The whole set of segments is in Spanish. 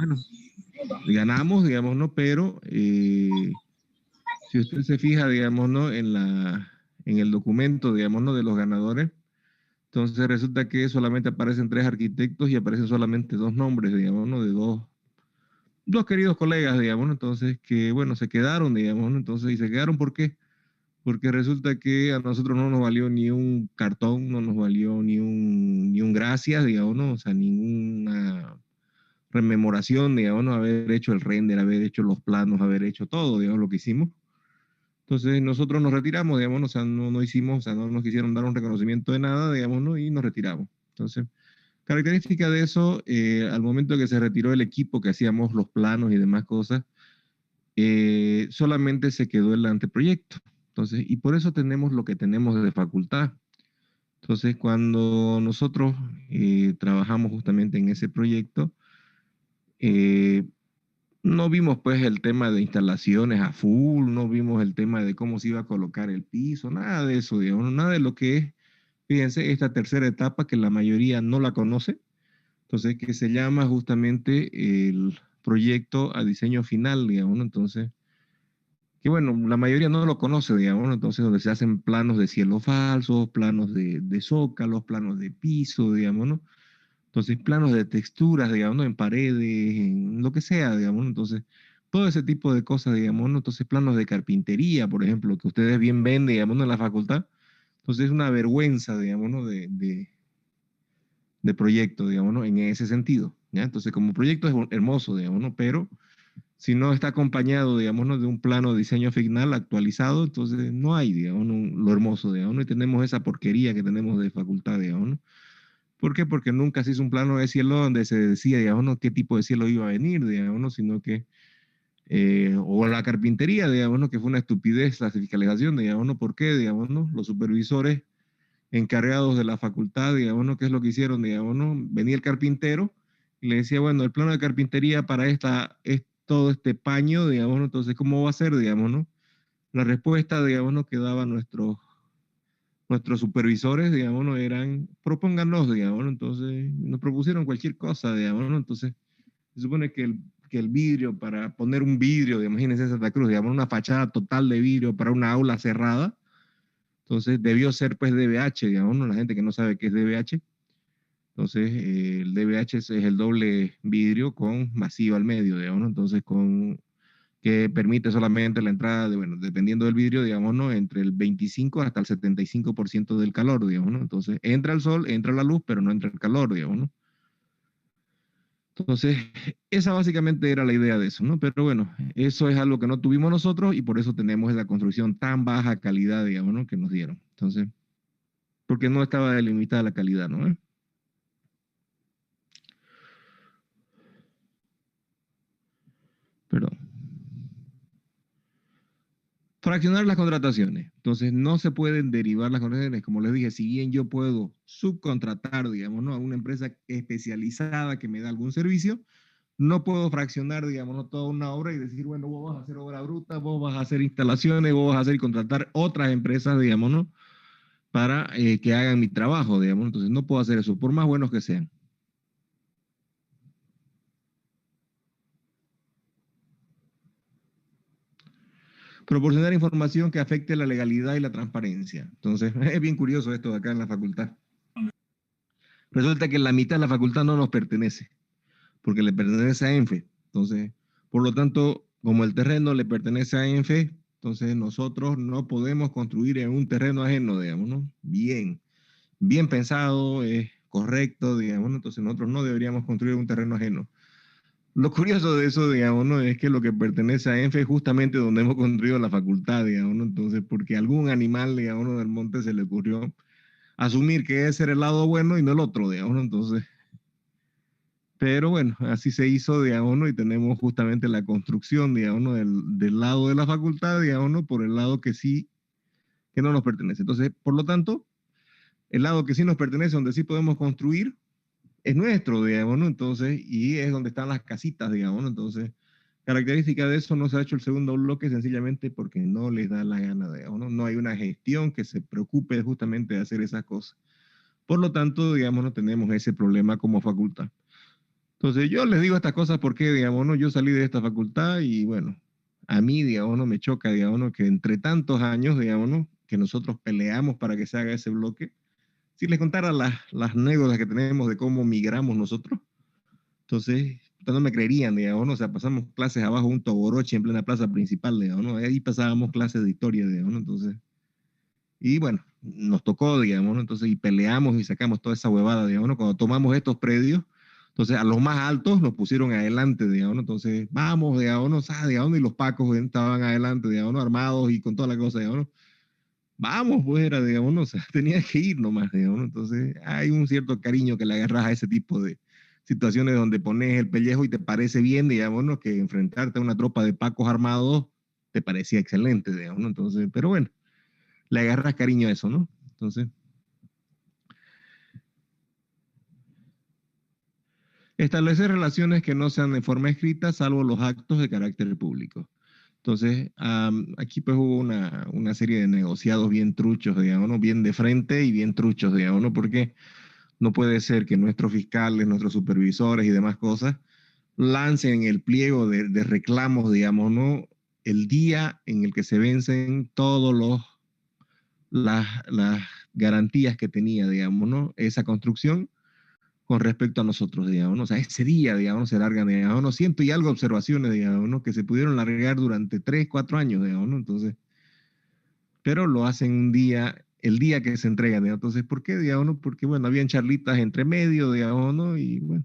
bueno, ganamos, digamos, ¿no? Pero si usted se fija, digamos, ¿no? En el documento, digamos, ¿no? De los ganadores, entonces resulta que solamente aparecen 3 arquitectos y aparecen solamente 2 nombres, digamos, ¿no? De dos queridos colegas, digamos, ¿no? Entonces que, bueno, se quedaron, digamos, ¿no? Entonces, ¿y se quedaron por qué? Porque resulta que a nosotros no nos valió ni un cartón, no nos valió ni un gracias, digamos, ¿no? O sea, ninguna rememoración, digamos, ¿no? Haber hecho el render, haber hecho los planos, haber hecho todo, digamos, lo que hicimos. Entonces nosotros nos retiramos, digamos, ¿no? O sea, no hicimos, o sea, no nos quisieron dar un reconocimiento de nada, digamos, ¿no? Y nos retiramos. Entonces, característica de eso, al momento que se retiró el equipo que hacíamos los planos y demás cosas, solamente se quedó el anteproyecto. Entonces, y por eso tenemos lo que tenemos de facultad. Entonces, cuando nosotros trabajamos justamente en ese proyecto, eh, no vimos pues el tema de instalaciones a full, no vimos el tema de cómo se iba a colocar el piso, nada de eso, digamos, nada de lo que es, fíjense, esta tercera etapa que la mayoría no la conoce, entonces que se llama justamente el proyecto a diseño final, digamos, ¿no? Entonces, que bueno, la mayoría no lo conoce, digamos, ¿no? Entonces donde se hacen planos de cielo falsos, planos de zócalos, planos de piso, digamos, ¿no? Entonces, planos de texturas, digamos, ¿no? En paredes, en lo que sea, digamos, ¿no? Entonces, todo ese tipo de cosas, digamos, ¿no? Entonces, planos de carpintería, por ejemplo, que ustedes bien ven, digamos, ¿no? En la facultad. Entonces, es una vergüenza, digamos, ¿no? De proyecto, digamos, ¿no? En ese sentido, ¿ya? Entonces, como proyecto es hermoso, digamos, ¿no? Pero si no está acompañado, digamos, ¿no? De un plano de diseño final actualizado, entonces no hay, digamos, ¿no? Lo hermoso, digamos, ¿no? Y tenemos esa porquería que tenemos de facultad, digamos, ¿no? ¿Por qué? Porque nunca se hizo un plano de cielo donde se decía, digamos, ¿no? qué tipo de cielo iba a venir, digamos, ¿no? Sino que, o la carpintería, digamos, ¿no? Que fue una estupidez la fiscalización, digamos, ¿no? ¿Por qué? Digamos, ¿no? Los supervisores encargados de la facultad, digamos, ¿no? ¿Qué es lo que hicieron, digamos, ¿no? Venía el carpintero y le decía, bueno, el plano de carpintería para esta, es todo este paño, digamos, ¿no? Entonces, ¿cómo va a ser, digamos, ¿no? La respuesta, digamos, ¿no? que daban nuestros supervisores, digamos, no eran, propónganos, digamos, ¿no? Entonces nos propusieron cualquier cosa, digamos, ¿no? Entonces se supone que el vidrio, para poner un vidrio, imagínense Santa Cruz, digamos, una fachada total de vidrio para una aula cerrada, entonces debió ser pues DBH, digamos, ¿no? La gente que no sabe qué es DBH, entonces el DBH es el doble vidrio con masiva al medio, digamos, ¿no? Entonces que permite solamente la entrada de, bueno, dependiendo del vidrio, digamos, ¿no? Entre el 25 hasta el 75% del calor, digamos, ¿no? Entonces, entra el sol, entra la luz, pero no entra el calor, digamos, ¿no? Entonces, esa básicamente era la idea de eso, ¿no? Pero bueno, eso es algo que no tuvimos nosotros y por eso tenemos esa construcción tan baja calidad, digamos, ¿no? Que nos dieron. Entonces, porque no estaba delimitada la calidad, ¿no? Perdón. Fraccionar las contrataciones. Entonces, no se pueden derivar las contrataciones. Como les dije, si bien yo puedo subcontratar, digamos, ¿no? a una empresa especializada que me da algún servicio, no puedo fraccionar, digamos, ¿no? toda una obra y decir, bueno, vos vas a hacer obra bruta, vos vas a hacer instalaciones, vos vas a hacer y contratar otras empresas, digamos, ¿no? Para que hagan mi trabajo, digamos. Entonces, no puedo hacer eso, por más buenos que sean. Proporcionar información que afecte la legalidad y la transparencia. Entonces, es bien curioso esto de acá en la facultad. Resulta que la mitad de la facultad no nos pertenece, porque le pertenece a ENFE. Entonces, por lo tanto, como el terreno le pertenece a ENFE, entonces nosotros no podemos construir en un terreno ajeno, digamos, ¿no? Bien pensado, es correcto, digamos, ¿no? Entonces nosotros no deberíamos construir en un terreno ajeno. Lo curioso de eso, digamos, ¿no? Es que lo que pertenece a ENFE es justamente donde hemos construido la facultad, digamos, ¿no? Entonces, porque algún animal, digamos, ¿no? del monte se le ocurrió asumir que ese era el lado bueno y no el otro, digamos, ¿no? Entonces, pero bueno, así se hizo, digamos, ¿no? Y tenemos justamente la construcción, digamos, ¿no? del lado de la facultad, digamos, ¿no? Por el lado que sí, que no nos pertenece. Entonces, por lo tanto, el lado que sí nos pertenece, donde sí podemos construir, es nuestro, digamos, ¿no? Entonces, y es donde están las casitas, digamos, ¿no? Entonces, característica de eso no se ha hecho el segundo bloque sencillamente porque no les da la gana, digamos, ¿no? No hay una gestión que se preocupe justamente de hacer esas cosas. Por lo tanto, digamos, no tenemos ese problema como facultad. Entonces yo les digo estas cosas porque, digamos, ¿no? Yo salí de esta facultad y bueno, a mí, digamos, no me choca, digamos, ¿no? Que entre tantos años, digamos, ¿no? Que nosotros peleamos para que se haga ese bloque. Si les contara las anécdotas que tenemos de cómo migramos nosotros, entonces no me creerían, digamos, ¿no? O sea, pasamos clases abajo de un Togoroche en plena plaza principal, digamos, ¿no? Ahí pasábamos clases de historia, digamos, ¿no? Entonces, y bueno, nos tocó, digamos, ¿no? Entonces, y peleamos y sacamos toda esa huevada, digamos, ¿no? Cuando tomamos estos predios, entonces a los más altos nos pusieron adelante, digamos, ¿no? Entonces, vamos, digamos, ¿no? Digamos, y los pacos estaban adelante, digamos, ¿no? Armados y con toda la cosa, digamos, ¿no? Vamos, pues era, digamos, ¿no? O sea, tenía que ir nomás, digamos, ¿no? Entonces, hay un cierto cariño que le agarras a ese tipo de situaciones donde pones el pellejo y te parece bien, digamos, ¿no? Que enfrentarte a una tropa de pacos armados te parecía excelente, digamos, ¿no? Entonces, pero bueno, le agarras cariño a eso, ¿no? Entonces, establecer relaciones que no sean de forma escrita, salvo los actos de carácter público. Entonces, aquí pues hubo una serie de negociados bien truchos, digamos, ¿no? Bien de frente y bien truchos, digamos, ¿no? Porque no puede ser que nuestros fiscales, nuestros supervisores y demás cosas lancen el pliego de reclamos, digamos, ¿no? El día en el que se vencen todos las garantías que tenía, digamos, ¿no? Esa construcción con respecto a nosotros, digamos, ¿no? O sea, ese día, digamos, se largan, digamos, ¿no? Ciento y algo observaciones, digamos, ¿no? Que se pudieron largar durante 3, 4 años, digamos, ¿no? Entonces, pero lo hacen un día, el día que se entregan, digamos. Entonces, ¿por qué, digamos, no? Porque, bueno, habían charlitas entre medio, digamos, ¿no? Y, bueno,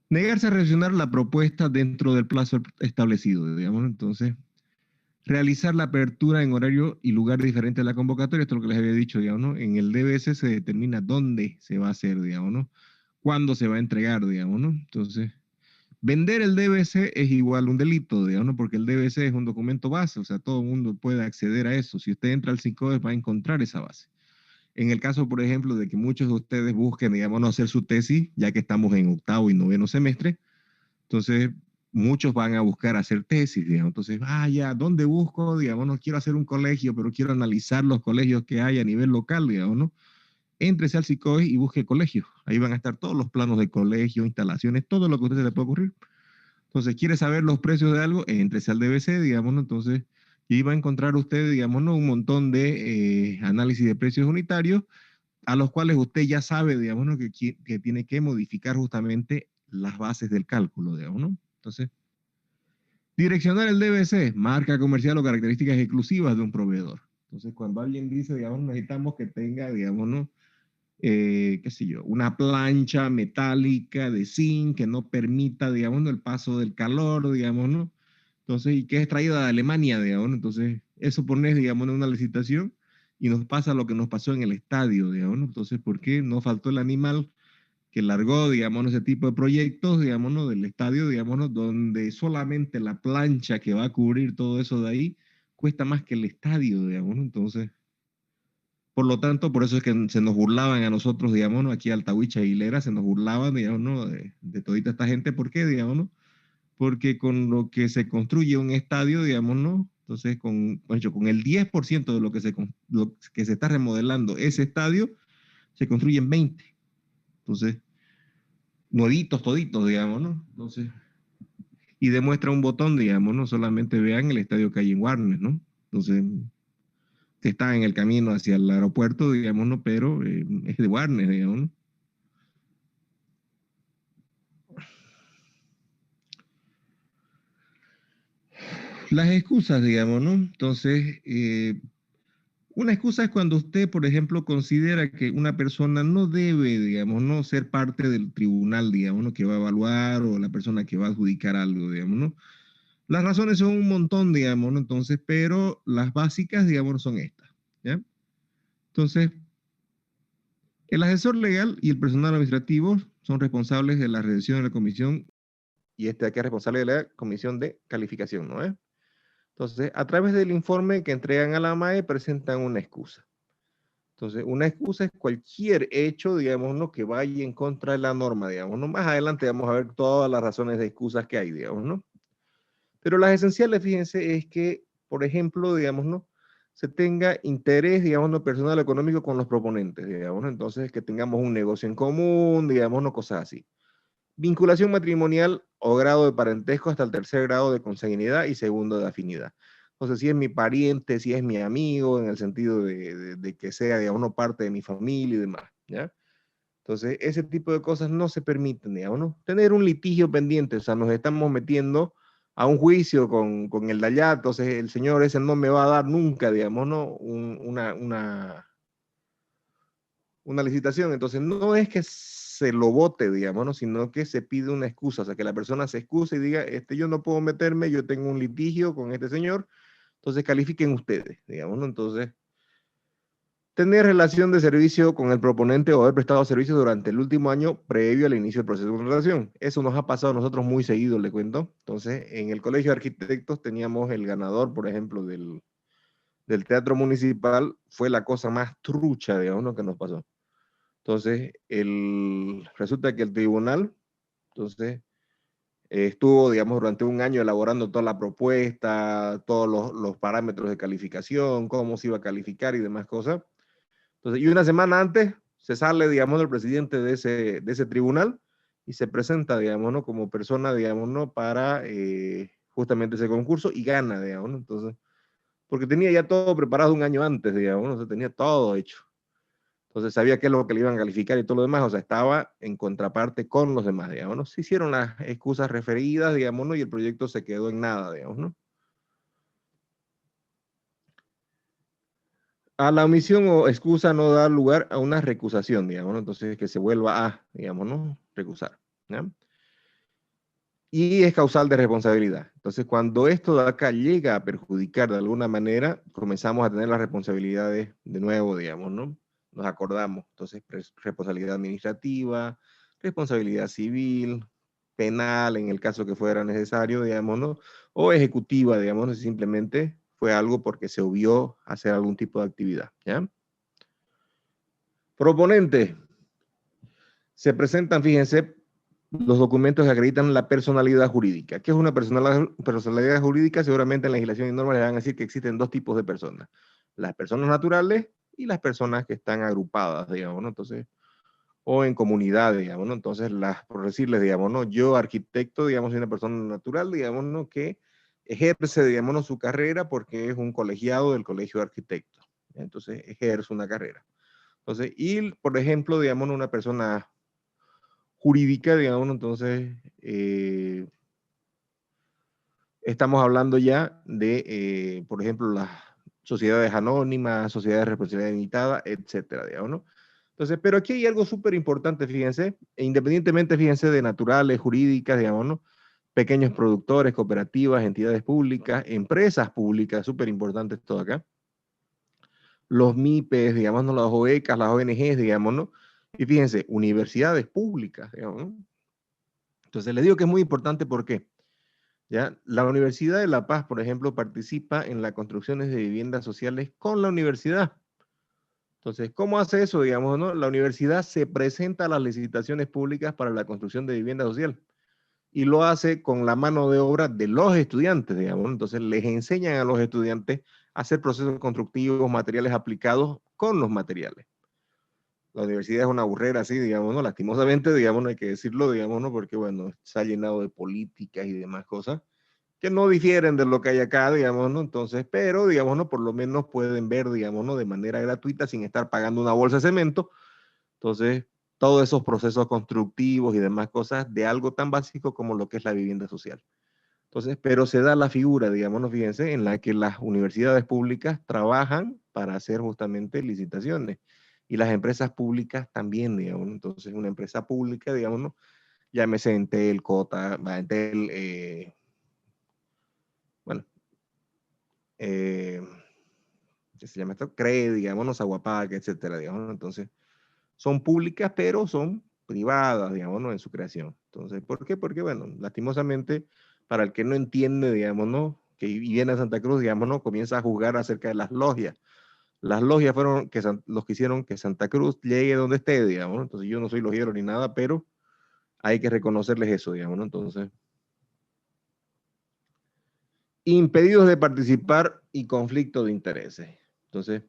negarse a reaccionar la propuesta dentro del plazo establecido, digamos, ¿no? Entonces, realizar la apertura en horario y lugar diferente a la convocatoria, esto es lo que les había dicho, digamos, ¿no? En el DBS se determina dónde se va a hacer, digamos, ¿no? Cuándo se va a entregar, digamos, ¿no? Entonces, vender el DBC es igual un delito, digamos, ¿no? Porque el DBC es un documento base, o sea, todo el mundo puede acceder a eso. Si usted entra al CICODES va a encontrar esa base. En el caso, por ejemplo, de que muchos de ustedes busquen, digamos, no hacer su tesis, ya que estamos en octavo y noveno semestre, entonces muchos van a buscar hacer tesis, digamos. Entonces, ya, ¿dónde busco? Digamos, no quiero hacer un colegio, pero quiero analizar los colegios que hay a nivel local, digamos, ¿no? Éntrese al CICOE y busque colegios. Ahí van a estar todos los planos de colegio, instalaciones, todo lo que a usted se le puede ocurrir. Entonces, ¿quiere saber los precios de algo? Éntrese al DBC, digamos, ¿no? Entonces, y va a encontrar usted, digamos, ¿no? Un montón de análisis de precios unitarios a los cuales usted ya sabe, digamos, ¿no? Que tiene que modificar justamente las bases del cálculo, digamos, ¿no? Entonces, direccionar el DBC, marca comercial o características exclusivas de un proveedor. Entonces, cuando alguien dice, digamos, necesitamos que tenga, digamos, ¿no? Qué sé yo, una plancha metálica de zinc que no permita, digamos, ¿no? El paso del calor, digamos, ¿no? Entonces, y que es traída de Alemania, digamos, ¿no? Entonces, eso pones, digamos, en una licitación y nos pasa lo que nos pasó en el estadio, digamos, ¿no? Entonces, ¿por qué no faltó el animal que largó, digamos, ese tipo de proyectos, digamos, ¿no? Del estadio, digamos, ¿no? Donde solamente la plancha que va a cubrir todo eso de ahí cuesta más que el estadio, digamos, ¿no? Entonces, por lo tanto, por eso es que se nos burlaban a nosotros, digamos, ¿no? Aquí Altahuicha y Hilera se nos burlaban, digamos, ¿no? De todita esta gente. ¿Por qué, digamos, no? Porque con lo que se construye un estadio, digamos, ¿no? Entonces, con el 10% de lo que se está remodelando ese estadio, se construyen 20. Entonces, nuevitos, toditos, digamos, ¿no? Entonces, y demuestra un botón, digamos, ¿no? Solamente vean el estadio que hay en Warner, ¿no? Entonces, que está en el camino hacia el aeropuerto, digamos, ¿no? Pero es de Warner, digamos, ¿no? Las excusas, digamos, ¿no? Entonces, una excusa es cuando usted, por ejemplo, considera que una persona no debe, digamos, no ser parte del tribunal, digamos, ¿no? Que va a evaluar o la persona que va a adjudicar algo, digamos, ¿no? Las razones son un montón, digamos, ¿no? Entonces, pero las básicas, digamos, son estas, ¿ya? Entonces, el asesor legal y el personal administrativo son responsables de la redacción de la comisión y este aquí es responsable de la comisión de calificación, ¿no es? Entonces, a través del informe que entregan a la MAE presentan una excusa. Entonces, una excusa es cualquier hecho, digamos, ¿no? Que vaya en contra de la norma, digamos, ¿no? Más adelante vamos a ver todas las razones de excusas que hay, digamos, ¿no? Pero las esenciales, fíjense, es que, por ejemplo, digamos, ¿no? Se tenga interés, digamos, no personal o económico con los proponentes, digamos, ¿no? Entonces, que tengamos un negocio en común, digamos, ¿no? Cosas así. Vinculación matrimonial o grado de parentesco hasta el tercer grado de consanguinidad y segundo de afinidad. Entonces, si es mi pariente, si es mi amigo, en el sentido de que sea, digamos, no parte de mi familia y demás, ¿ya? Entonces, ese tipo de cosas no se permiten, digamos, ¿no? Tener un litigio pendiente, o sea, nos estamos metiendo a un juicio con el de allá, entonces el señor ese no me va a dar nunca, digamos, ¿no? Una licitación. Entonces, no es que se lo vote, digamos, ¿no? Sino que se pide una excusa, o sea, que la persona se excuse y diga, yo no puedo meterme, yo tengo un litigio con este señor, entonces califiquen ustedes, digamos, ¿no? Entonces, tener relación de servicio con el proponente o haber prestado servicio durante el último año previo al inicio del proceso de contratación. Eso nos ha pasado a nosotros muy seguido, le cuento. Entonces, en el Colegio de Arquitectos teníamos el ganador, por ejemplo, del Teatro Municipal, fue la cosa más trucha, digamos, ¿no? Que nos pasó. Entonces, resulta que el tribunal, entonces, estuvo, digamos, durante un año elaborando toda la propuesta, todos los parámetros de calificación, cómo se iba a calificar y demás cosas. Entonces, y una semana antes se sale, digamos, el presidente de ese tribunal y se presenta, digamos, ¿no? Como persona, digamos, ¿no? Para justamente ese concurso y gana, digamos, ¿no? Entonces, porque tenía ya todo preparado un año antes, digamos, ¿no? O sea, tenía todo hecho. Entonces sabía qué es lo que le iban a calificar y todo lo demás, o sea, estaba en contraparte con los demás, digamos, ¿no? Se hicieron las excusas referidas, digamos, ¿no? Y el proyecto se quedó en nada, digamos, ¿no? A la omisión o excusa no da lugar a una recusación, digamos, ¿no? Entonces que se vuelva a, digamos, ¿no? Recusar, ¿ya? Y es causal de responsabilidad. Entonces, cuando esto de acá llega a perjudicar de alguna manera, comenzamos a tener las responsabilidades de nuevo, digamos, ¿no? Nos acordamos. Entonces, responsabilidad administrativa, responsabilidad civil, penal, en el caso que fuera necesario, digamos, ¿no? O ejecutiva, digamos, ¿no? Si simplemente fue algo porque se obvió hacer algún tipo de actividad, ¿ya? Proponente. Se presentan, fíjense, los documentos que acreditan la personalidad jurídica. ¿Qué es una personalidad jurídica? Seguramente en legislación y normas le van a decir que existen dos tipos de personas. Las personas naturales y las personas que están agrupadas, digamos, ¿no? Entonces, o en comunidad, digamos, ¿no? Entonces, por decirles, digamos, ¿no? Yo, arquitecto, digamos, soy una persona natural, digamos, ¿no? Que ejerce, digamos, ¿no? Su carrera porque es un colegiado del Colegio de Arquitectos. Entonces, ejerce una carrera. Entonces, y, por ejemplo, digamos, una persona jurídica, digamos, entonces estamos hablando ya de, por ejemplo, las sociedades anónimas, sociedades de responsabilidad limitada, etcétera, digamos, ¿no? Entonces, pero aquí hay algo súper importante, fíjense, e independientemente, fíjense, de naturales, jurídicas, digamos, ¿no? Pequeños productores, cooperativas, entidades públicas, empresas públicas, súper importantes todo acá. Los MIPES, digamos, ¿no? Las OECAS, las ONGs, digamos, ¿no? Y fíjense, universidades públicas, digamos, ¿no? Entonces, les digo que es muy importante porque ¿ya? La Universidad de La Paz, por ejemplo, participa en las construcciones de viviendas sociales con la universidad. Entonces, ¿cómo hace eso? Digamos, ¿no? La universidad se presenta a las licitaciones públicas para la construcción de vivienda social y lo hace con la mano de obra de los estudiantes, digamos, ¿no? Entonces, les enseñan a los estudiantes a hacer procesos constructivos, materiales aplicados con los materiales. La universidad es una burrera así, digamos, ¿no? Lastimosamente, digamos, no hay que decirlo, digamos, ¿no? Porque, bueno, se ha llenado de políticas y demás cosas que no difieren de lo que hay acá, digamos, ¿no? Entonces, pero, digamos, ¿no? Por lo menos pueden ver, digamos, ¿no? De manera gratuita, sin estar pagando una bolsa de cemento. Entonces, todos esos procesos constructivos y demás cosas de algo tan básico como lo que es la vivienda social. Entonces, pero se da la figura, digamos, ¿no? Fíjense, en la que las universidades públicas trabajan para hacer justamente licitaciones y las empresas públicas también, digamos, ¿no? Entonces, una empresa pública, digamos, ¿no? Llámese Entel, Cota, Entel, bueno, ¿qué se llama esto? CRE, digamos, ¿no? Aguapac, etcétera, digamos, ¿no? Entonces, son públicas, pero son privadas, digamos, ¿no? En su creación. Entonces, ¿por qué? Porque, bueno, lastimosamente, para el que no entiende, digamos, ¿no? Que viene a Santa Cruz, digamos, ¿no? Comienza a juzgar acerca de las logias. Las logias fueron los que hicieron que Santa Cruz llegue donde esté, digamos, ¿no? Entonces, yo no soy logiero ni nada, pero hay que reconocerles eso, digamos, ¿no? Entonces, impedidos de participar y conflicto de intereses. Entonces,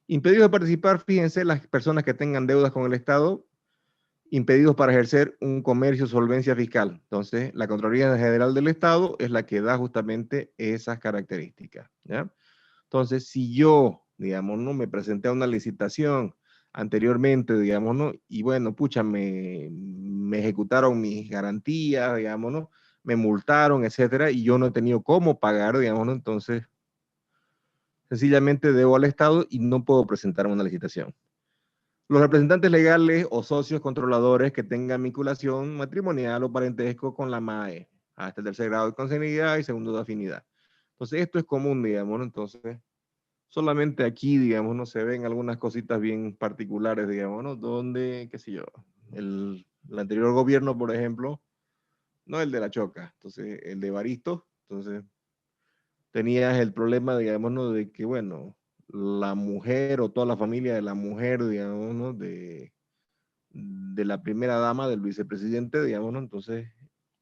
impedidos de participar, fíjense, las personas que tengan deudas con el Estado impedidos para ejercer un comercio o solvencia fiscal. Entonces, la Contraloría General del Estado es la que da justamente esas características, ¿ya? Entonces, si yo, digamos, no me presenté a una licitación anteriormente, digamos, ¿no? Y bueno, pucha, me ejecutaron mis garantías, digamos, ¿no? Me multaron, etcétera, y yo no he tenido cómo pagar, digamos, ¿no? Entonces, sencillamente debo al Estado y no puedo presentar una licitación. Los representantes legales o socios controladores que tengan vinculación matrimonial o parentesco con la MAE, hasta el tercer grado de consanguinidad y segundo de afinidad. Entonces, esto es común, digamos, ¿no? Entonces, solamente aquí, digamos, no se ven algunas cositas bien particulares, digamos, ¿no? Donde, qué sé yo, el anterior gobierno, por ejemplo, no el de la Choca, entonces el de Baristo, entonces tenías el problema, digamos, ¿no? De que, bueno, la mujer o toda la familia de la mujer, digamos, ¿no? De la primera dama, del vicepresidente, digamos, ¿no? Entonces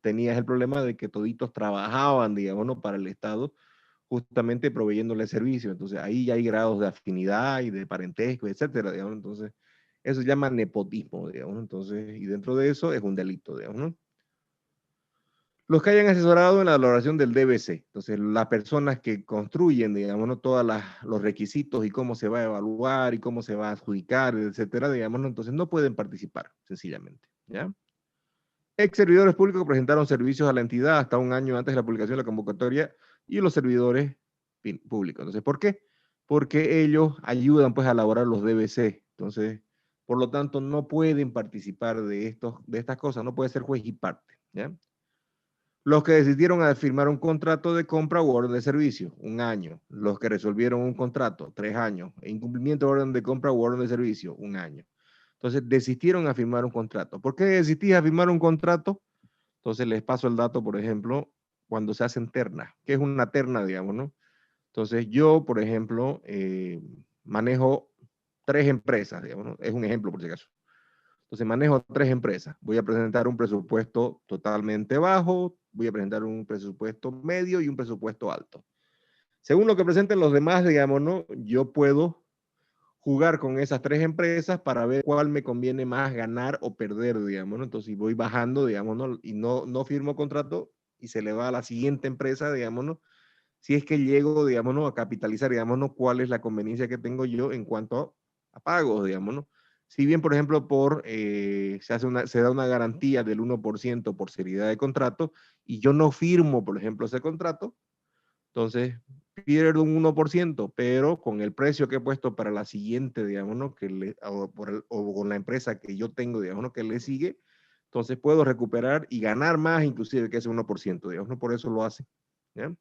tenías el problema de que toditos trabajaban, digamos, ¿no? Para el Estado, justamente proveyéndole servicio. Entonces ahí ya hay grados de afinidad y de parentesco, etcétera, digamos. Entonces eso se llama nepotismo, digamos. Entonces, y dentro de eso es un delito, digamos, ¿no? Los que hayan asesorado en la elaboración del DBC. Entonces, las personas que construyen, digamos, ¿no? Todos los requisitos y cómo se va a evaluar y cómo se va a adjudicar, etcétera, digamos, ¿no? Entonces no pueden participar, sencillamente, ¿ya? Ex servidores públicos que presentaron servicios a la entidad hasta un año antes de la publicación de la convocatoria y los servidores públicos. Entonces, ¿por qué? Porque ellos ayudan pues a elaborar los DBC. Entonces, por lo tanto, no pueden participar de estas cosas, no puede ser juez y parte, ¿ya? Los que decidieron a firmar un contrato de compra u orden de servicio, un año. Los que resolvieron un contrato, 3 años. E incumplimiento de orden de compra u orden de servicio, un año. Entonces, desistieron a firmar un contrato. ¿Por qué desistís a firmar un contrato? Entonces, les paso el dato, por ejemplo, cuando se hacen ternas. ¿Qué es una terna, digamos, no? Entonces, yo, por ejemplo, manejo 3 empresas, digamos, ¿no? Es un ejemplo, por si acaso. Entonces manejo 3 empresas. Voy a presentar un presupuesto totalmente bajo, voy a presentar un presupuesto medio y un presupuesto alto. Según lo que presenten los demás, digamos, ¿no? Yo puedo jugar con esas 3 empresas para ver cuál me conviene más ganar o perder, digamos, ¿no? Entonces, si voy bajando, digamos, ¿no? Y no firmo contrato y se le va a la siguiente empresa, digamos, ¿no? Si es que llego, digamos, ¿no? A capitalizar, digamos, ¿no? Cuál es la conveniencia que tengo yo en cuanto a pagos, digamos, ¿no? Si bien, por ejemplo, se da una garantía del 1% por seriedad de contrato y yo no firmo, por ejemplo, ese contrato, entonces pierdo un 1%, pero con el precio que he puesto para la siguiente, digamos, ¿no? O con la empresa que yo tengo, digamos, ¿no? Que le sigue, entonces puedo recuperar y ganar más inclusive que ese 1%, digamos, ¿no? Por eso lo hace, ¿ya?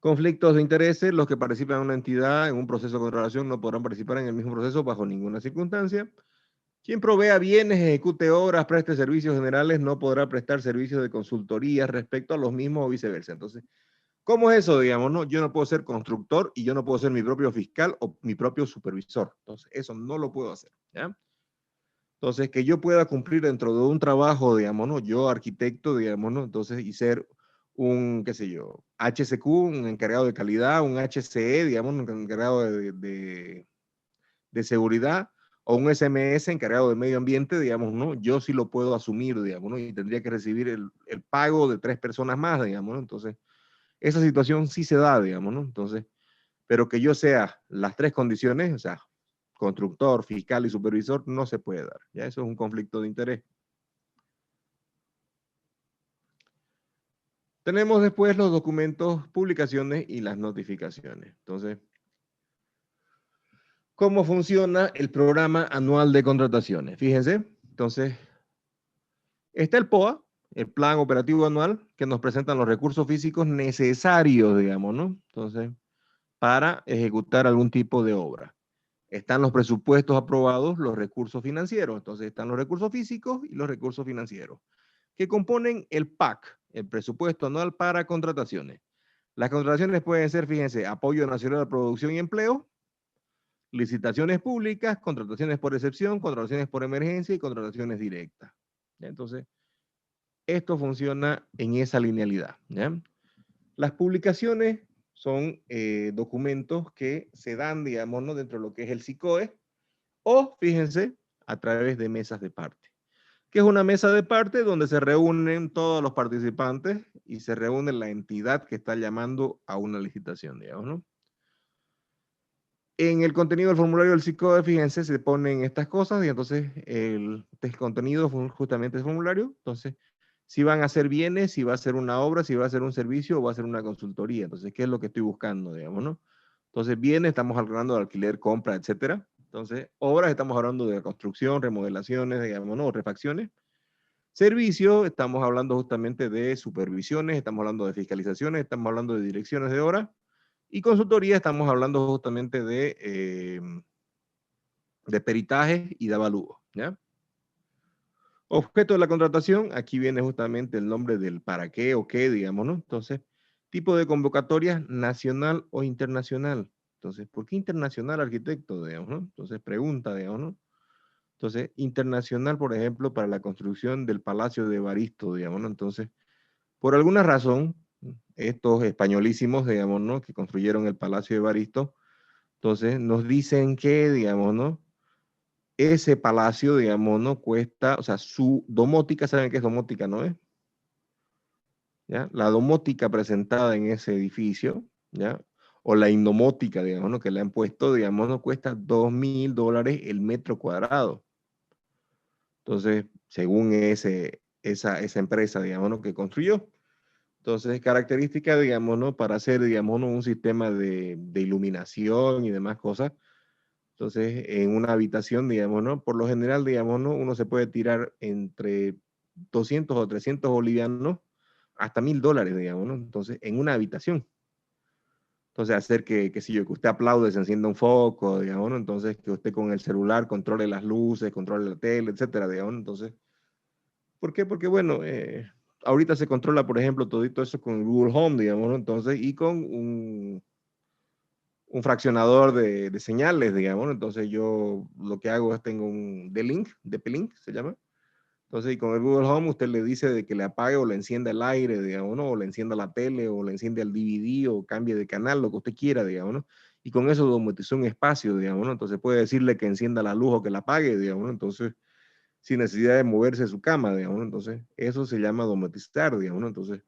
Conflictos de intereses. Los que participan en una entidad en un proceso de contratación no podrán participar en el mismo proceso bajo ninguna circunstancia. Quien provea bienes, ejecute obras, preste servicios generales, no podrá prestar servicios de consultoría respecto a los mismos o viceversa. Entonces, ¿cómo es eso, digamos, no? Yo no puedo ser constructor y yo no puedo ser mi propio fiscal o mi propio supervisor. Entonces, eso no lo puedo hacer, ¿ya? Entonces, que yo pueda cumplir dentro de un trabajo, digamos, ¿no? Yo arquitecto, digamos, ¿no? Entonces, y ser un, qué sé yo, HCQ, un encargado de calidad, un HCE, digamos, un encargado de seguridad, o un SMS encargado de medio ambiente, digamos, ¿no? Yo sí lo puedo asumir, digamos, ¿no? Y tendría que recibir el pago de 3 personas más, digamos, ¿no? Entonces, esa situación sí se da, digamos, ¿no? Entonces, pero que yo sea las 3 condiciones, o sea, constructor, fiscal y supervisor, no se puede dar. Ya eso es un conflicto de interés. Tenemos después los documentos, publicaciones y las notificaciones. Entonces, ¿cómo funciona el programa anual de contrataciones? Fíjense, entonces, está el POA, el Plan Operativo Anual, que nos presentan los recursos físicos necesarios, digamos, ¿no? Entonces, para ejecutar algún tipo de obra. Están los presupuestos aprobados, los recursos financieros. Entonces, están los recursos físicos y los recursos financieros, que componen el PAC, el presupuesto anual para contrataciones. Las contrataciones pueden ser, fíjense, apoyo nacional a producción y empleo, licitaciones públicas, contrataciones por excepción, contrataciones por emergencia y contrataciones directas. ¿Ya? Entonces, esto funciona en esa linealidad. ¿Ya? Las publicaciones son documentos que se dan, digamos, ¿no? Dentro de lo que es el SICOE, o, fíjense, a través de mesas de parte. ¿Qué es una mesa de parte? Donde se reúnen todos los participantes y se reúne la entidad que está llamando a una licitación, digamos, ¿no? En el contenido del formulario del SICOE, fíjense, se ponen estas cosas y entonces el contenido justamente es formulario. Entonces, si van a ser bienes, si va a ser una obra, si va a ser un servicio o va a ser una consultoría. Entonces, ¿qué es lo que estoy buscando, digamos, no? Entonces, bienes, estamos hablando de alquiler, compra, etcétera. Entonces, obras, estamos hablando de construcción, remodelaciones, digamos, ¿no? Refacciones. Servicio, estamos hablando justamente de supervisiones, estamos hablando de fiscalizaciones, estamos hablando de direcciones de obra. Y consultoría, estamos hablando justamente de peritaje y de avalúo, ¿ya? Objeto de la contratación, aquí viene justamente el nombre del para qué o qué, digamos, ¿no? Entonces, tipo de convocatoria, nacional o internacional. Entonces, ¿por qué internacional, arquitecto, digamos, ¿no? Entonces, pregunta, digamos, ¿no? Entonces, internacional, por ejemplo, para la construcción del Palacio de Evaristo, digamos, ¿no? Entonces, por alguna razón, estos españolísimos, digamos, ¿no? Que construyeron el Palacio de Evaristo, entonces nos dicen que, digamos, ¿no? Ese palacio, digamos, ¿no? Cuesta, o sea, su domótica, ¿saben qué es domótica, no es? ¿Ya? La domótica presentada en ese edificio, ¿ya? O la indomótica, digamos, ¿no? Que le han puesto, digamos, ¿no? Cuesta $2,000 el metro cuadrado. Entonces, según esa empresa, digamos, ¿no? Que construyó. Entonces, características, digamos, ¿no? Para hacer, digamos, ¿no? Un sistema de iluminación y demás cosas. Entonces, en una habitación, digamos, ¿no? Por lo general, digamos, ¿no? Uno se puede tirar entre 200 o 300 bolivianos hasta $1,000, digamos, ¿no? Entonces, en una habitación. Entonces, hacer que si yo, que usted aplaude, se encienda un foco, digamos, ¿no? Entonces, que usted con el celular controle las luces, controle la tele, etcétera, digamos, ¿no? Entonces, ¿por qué? Porque, bueno, ahorita se controla, por ejemplo, todo eso con Google Home, digamos, ¿no? Entonces, y con un fraccionador de señales, digamos, ¿no? Entonces yo lo que hago es tengo un D-Link, DP-Link se llama. Entonces, y con el Google Home usted le dice de que le apague o le encienda el aire, digamos, ¿no? O le encienda la tele, o le enciende el DVD, o cambie de canal, lo que usted quiera, digamos, ¿no? Y con eso domotizó un espacio, digamos, ¿no? Entonces puede decirle que encienda la luz o que la apague, digamos, ¿no? Entonces, sin necesidad de moverse de su cama, digamos, ¿no? Entonces, eso se llama domotizar, digamos, ¿no? Entonces,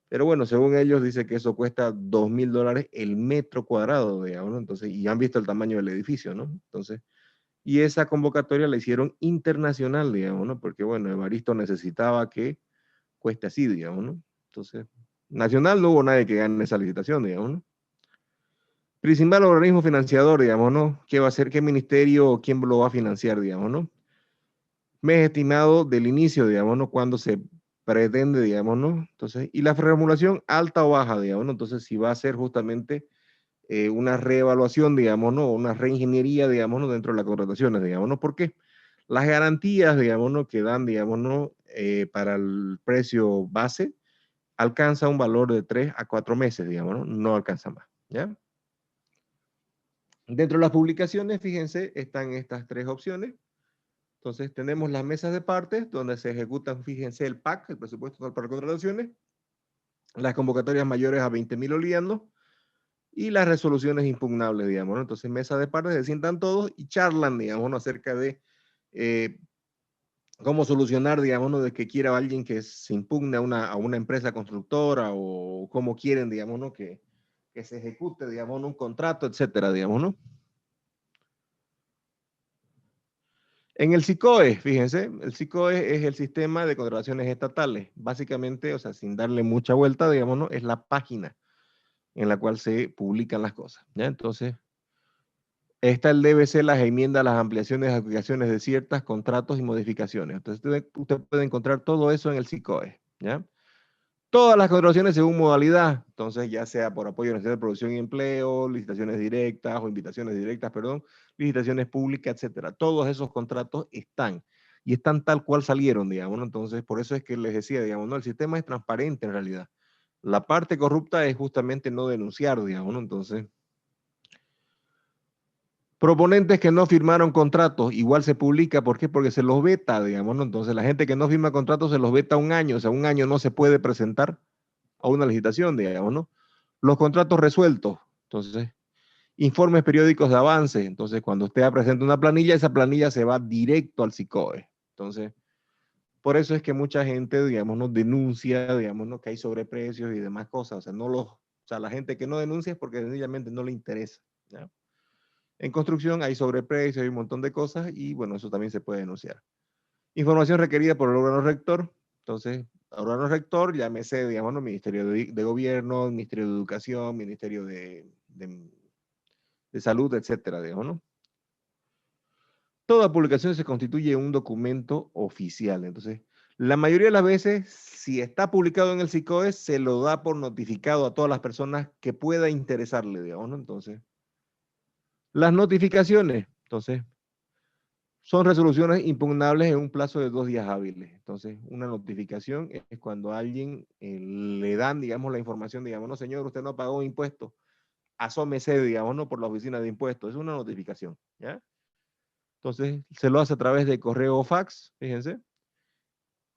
pero bueno, según ellos dice que eso cuesta $2,000 el metro cuadrado, digamos, ¿no? Entonces, y han visto el tamaño del edificio, ¿no? Entonces, y esa convocatoria la hicieron internacional, digamos, ¿no? Porque bueno, Evaristo necesitaba que cueste así, digamos, ¿no? Entonces, nacional no hubo nadie que gane esa licitación, digamos, ¿no? Principal organismo financiador, digamos, ¿no? ¿Qué va a hacer? ¿Qué ministerio o quién lo va a financiar, digamos, ¿no? Mes estimado del inicio, digamos, ¿no? Cuando se pretende, digamos, ¿no? Entonces, y la formulación alta o baja, digamos, ¿no? Entonces, si va a ser justamente una reevaluación, digamos, ¿no? Una reingeniería, digamos, ¿no? Dentro de las contrataciones, digamos, ¿no? Porque las garantías, digamos, ¿no? Que dan, digamos, ¿no? Para el precio base, alcanza un valor de 3 a 4 meses, digamos, ¿no? No alcanza más, ¿ya? Dentro de las publicaciones, fíjense, están estas tres opciones. Entonces tenemos las mesas de partes donde se ejecutan, fíjense, el PAC, el presupuesto total para contrataciones, las convocatorias mayores a 20,000 bolivianos y las resoluciones impugnables, digamos, ¿no? Entonces mesas de partes se sientan todos y charlan, digamos, ¿no? Acerca de cómo solucionar, digamos, ¿no? De que quiera alguien que se impugne a una empresa constructora o cómo quieren, digamos, ¿no? Que se ejecute, digamos, ¿no? Un contrato, etcétera, digamos, ¿no? En el SICOE, fíjense, el SICOE es el sistema de contrataciones estatales. Básicamente, o sea, sin darle mucha vuelta, digamos, ¿no? Es la página en la cual se publican las cosas, ¿ya? Entonces, está el DBC, las enmiendas, las ampliaciones, aplicaciones de ciertas contratos y modificaciones. Entonces, usted puede encontrar todo eso en el SICOE, ¿ya? Todas las contrataciones según modalidad, entonces ya sea por apoyo de producción y empleo, licitaciones directas o invitaciones directas, perdón, licitaciones públicas, etcétera. Todos esos contratos están y están tal cual salieron, digamos, ¿no? Entonces, por eso es que les decía, digamos, ¿no? El sistema es transparente en realidad. La parte corrupta es justamente no denunciar, digamos, ¿no? Entonces, proponentes que no firmaron contratos, igual se publica, ¿por qué? Porque se los veta, digamos, ¿no? Entonces, la gente que no firma contratos se los veta un año, o sea, un año no se puede presentar a una licitación, digamos, ¿no? Los contratos resueltos, entonces, Informes periódicos de avance. Entonces, cuando usted presenta una planilla, esa planilla se va directo al SICOE. Entonces, por eso es que mucha gente, digamos, nos denuncia, digamos, ¿no? Que hay sobreprecios y demás cosas. O sea, la gente que no denuncia es porque sencillamente no le interesa, ¿ya? En construcción hay sobreprecios, hay un montón de cosas y, bueno, eso también se puede denunciar. Información requerida por el órgano rector. Entonces, el órgano rector, llámese, digamos, ¿no? Ministerio de Gobierno, Ministerio de Educación, Ministerio de Salud, etcétera, digamos, ¿no? Toda publicación se constituye un documento oficial. Entonces, la mayoría de las veces, si está publicado en el SICOE, se lo da por notificado a todas las personas que pueda interesarle, digamos, ¿no? Entonces, las notificaciones, entonces, son resoluciones impugnables en un plazo de 2 días hábiles. Entonces, una notificación es cuando a alguien le dan, digamos, la información, digamos, no, señor, usted no pagó impuestos, asómese, digamos, no por la oficina de impuestos, es una notificación, ¿ya? Entonces, se lo hace a través de correo o fax, fíjense.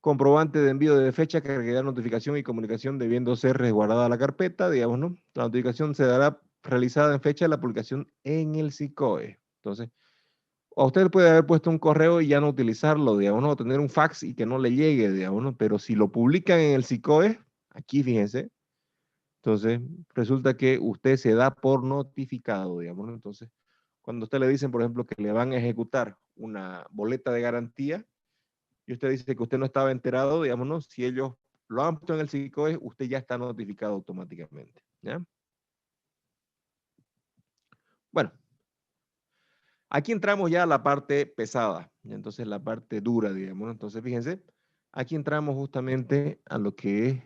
Comprobante de envío de fecha, carga, notificación y comunicación debiendo ser resguardada la carpeta, digamos, ¿no? La notificación se dará realizada en fecha de la publicación en el SICOE. Entonces, a usted puede haber puesto un correo y ya no utilizarlo, digamos, ¿no? O tener un fax y que no le llegue, digamos, ¿no? Pero si lo publican en el SICOE, aquí fíjense, entonces resulta que usted se da por notificado, digamos, ¿no? Entonces, cuando a usted le dicen, por ejemplo, que le van a ejecutar una boleta de garantía, y usted dice que usted no estaba enterado, digamos, ¿no? Si ellos lo han puesto en el SICOE, usted ya está notificado automáticamente, ¿ya? Bueno, aquí entramos ya a la parte pesada, ¿ya? Entonces la parte dura, digamos, ¿no? Entonces fíjense, aquí entramos justamente a lo que es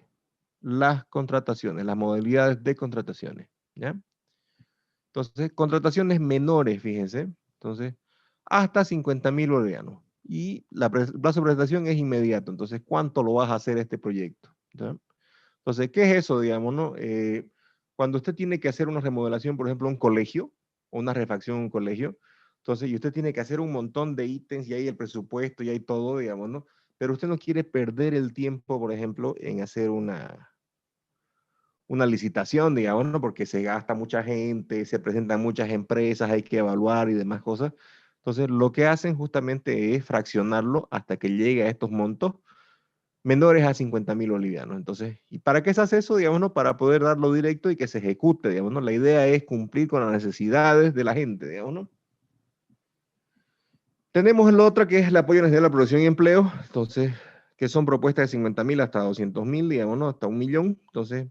las contrataciones, las modalidades de contrataciones, ¿ya? Entonces, contrataciones menores, fíjense, entonces, hasta 50.000 bolivianos. Y el plazo de presentación es inmediato, entonces, ¿cuánto lo vas a hacer este proyecto? ¿Ya? Entonces, ¿qué es eso, digamos, no? Cuando usted tiene que hacer una remodelación, por ejemplo, un colegio, o una refacción en un colegio, entonces, y usted tiene que hacer un montón de ítems, y hay el presupuesto, y hay todo, digamos, ¿no? Pero usted no quiere perder el tiempo, por ejemplo, en hacer una licitación, digamos, ¿no? Porque se gasta mucha gente, se presentan muchas empresas, hay que evaluar y demás cosas. Entonces, lo que hacen justamente es fraccionarlo hasta que llegue a estos montos menores a 50.000 bolivianos. Entonces, ¿y para qué se hace eso? Digamos, ¿no? Para poder darlo directo y que se ejecute, digamos, ¿no? La idea es cumplir con las necesidades de la gente, digamos, ¿no? Tenemos la otra que es el apoyo nacional a la producción y empleo, entonces, que son propuestas de 50.000 hasta 200.000, digamos, ¿no? Hasta 1.000.000. Entonces,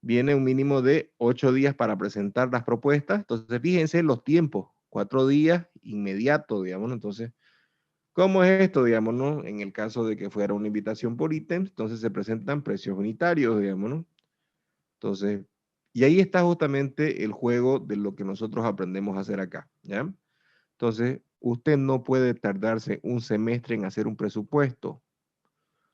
viene un mínimo de 8 días para presentar las propuestas. Entonces, fíjense los tiempos, 4 días inmediato, digamos, ¿no? Entonces, ¿cómo es esto, digamos, no? En el caso de que fuera una invitación por ítems, entonces se presentan precios unitarios, digamos, ¿no? Entonces, y ahí está justamente el juego de lo que nosotros aprendemos a hacer acá, ¿ya? Entonces, usted no puede tardarse un semestre en hacer un presupuesto.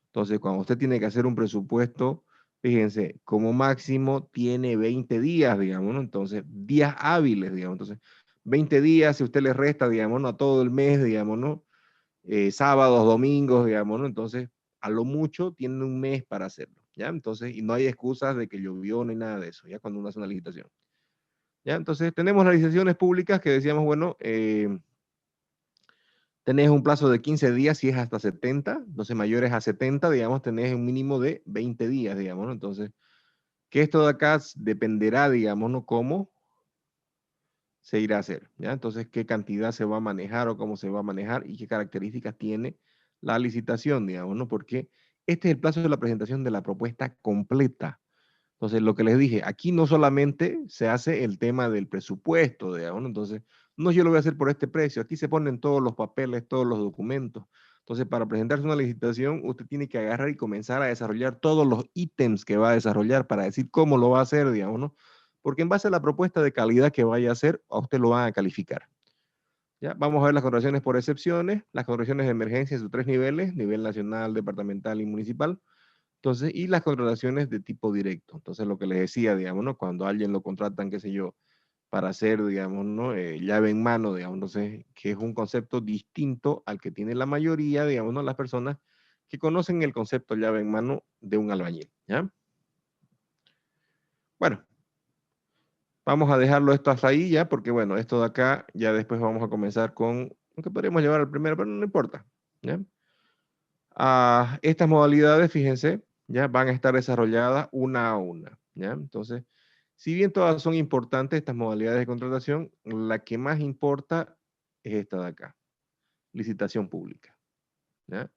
Entonces, cuando usted tiene que hacer un presupuesto, fíjense, como máximo tiene 20 días, digamos, ¿no? Entonces, días hábiles, digamos. Entonces, 20 días, si usted le resta, digamos, ¿no? A todo el mes, digamos, ¿no? Sábados, domingos, digamos, ¿no? Entonces, a lo mucho tiene un mes para hacerlo, ¿ya? Entonces, y no hay excusas de que llovió ni nada de eso, ¿ya? Cuando uno hace una licitación, ¿ya? Entonces, tenemos las licitaciones públicas que decíamos, bueno, tenés un plazo de 15 días si es hasta 70, entonces mayores a 70, digamos, tenés un mínimo de 20 días, digamos, ¿no? Entonces, que esto de acá dependerá, digamos, ¿no? Cómo se irá a hacer, ¿ya? Entonces, qué cantidad se va a manejar o cómo se va a manejar y qué características tiene la licitación, digamos, ¿no? Porque este es el plazo de la presentación de la propuesta completa. Entonces, lo que les dije, aquí no solamente se hace el tema del presupuesto, digamos, ¿no? Entonces, no yo lo voy a hacer por este precio, aquí se ponen todos los papeles, todos los documentos. Entonces, para presentarse una licitación, usted tiene que agarrar y comenzar a desarrollar todos los ítems que va a desarrollar para decir cómo lo va a hacer, digamos, ¿no? Porque en base a la propuesta de calidad que vaya a hacer, a usted lo van a calificar. ¿Ya? Vamos a ver las contrataciones por excepciones, las contrataciones de emergencia en sus 3 niveles, nivel nacional, departamental y municipal. Entonces, y las contrataciones de tipo directo. Entonces, lo que les decía, digamos, ¿no? Cuando a alguien lo contratan, qué sé yo, para hacer, digamos, ¿no? Llave en mano, digamos, entonces, que es un concepto distinto al que tiene la mayoría, digamos, ¿no? Las personas que conocen el concepto llave en mano de un albañil, ¿ya? Bueno, Vamos a dejarlo esto hasta ahí ya, porque bueno, esto de acá, ya después vamos a comenzar con, aunque podríamos llevar al primero, pero no importa, ¿ya? Estas modalidades, fíjense, ya van a estar desarrolladas una a una, ¿ya? Entonces, si bien todas son importantes, estas modalidades de contratación, la que más importa es esta de acá, licitación pública, ¿ya?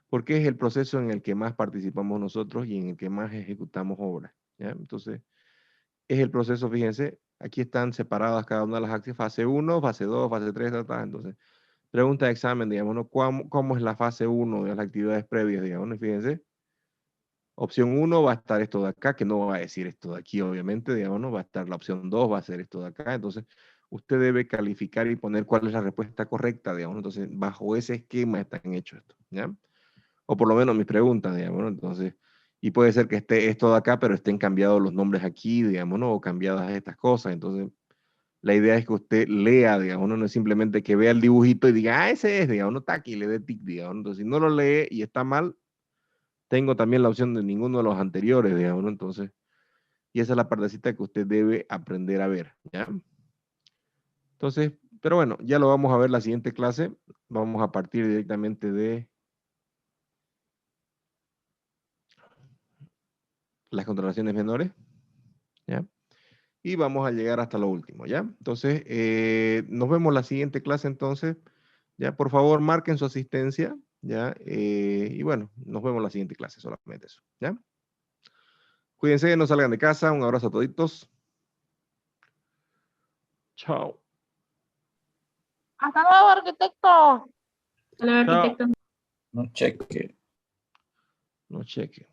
Porque es el proceso en el que más participamos nosotros y en el que más ejecutamos obras, ¿ya? Entonces, es el proceso, fíjense, aquí están separadas cada una de las acciones, fase 1, fase 2, fase 3, entonces, pregunta de examen, digamos, ¿no? ¿Cómo es la fase 1 de las actividades previas, digamos, ¿no? Fíjense, opción 1 va a estar esto de acá, que no va a decir esto de aquí, obviamente, digamos, ¿no? Va a estar la opción 2, va a ser esto de acá, entonces, usted debe calificar y poner cuál es la respuesta correcta, digamos, entonces, bajo ese esquema están hechos esto, ¿ya? O por lo menos mis preguntas, digamos, ¿no? Entonces, y puede ser que esté esto de acá, pero estén cambiados los nombres aquí, digamos, ¿no? O cambiadas estas cosas. Entonces, la idea es que usted lea, digamos, ¿no? No es simplemente que vea el dibujito y diga, ah, ese es, digamos, no está aquí, le dé tic, digamos, ¿no? Entonces, si no lo lee y está mal, tengo también la opción de ninguno de los anteriores, digamos, ¿no? Entonces, y esa es la partecita que usted debe aprender a ver, ¿ya? Entonces, pero bueno, ya lo vamos a ver la siguiente clase. Vamos a partir directamente de las contrataciones menores, ¿ya? Y vamos a llegar hasta lo último, ¿ya? Entonces, nos vemos la siguiente clase entonces, ¿ya? Por favor, marquen su asistencia, ¿ya? Y bueno, nos vemos la siguiente clase, solamente eso, ¿ya? Cuídense, no salgan de casa, un abrazo a toditos. Chao. Hasta luego, arquitecto. Hasta luego, Chao. arquitecto. No cheque. No cheque.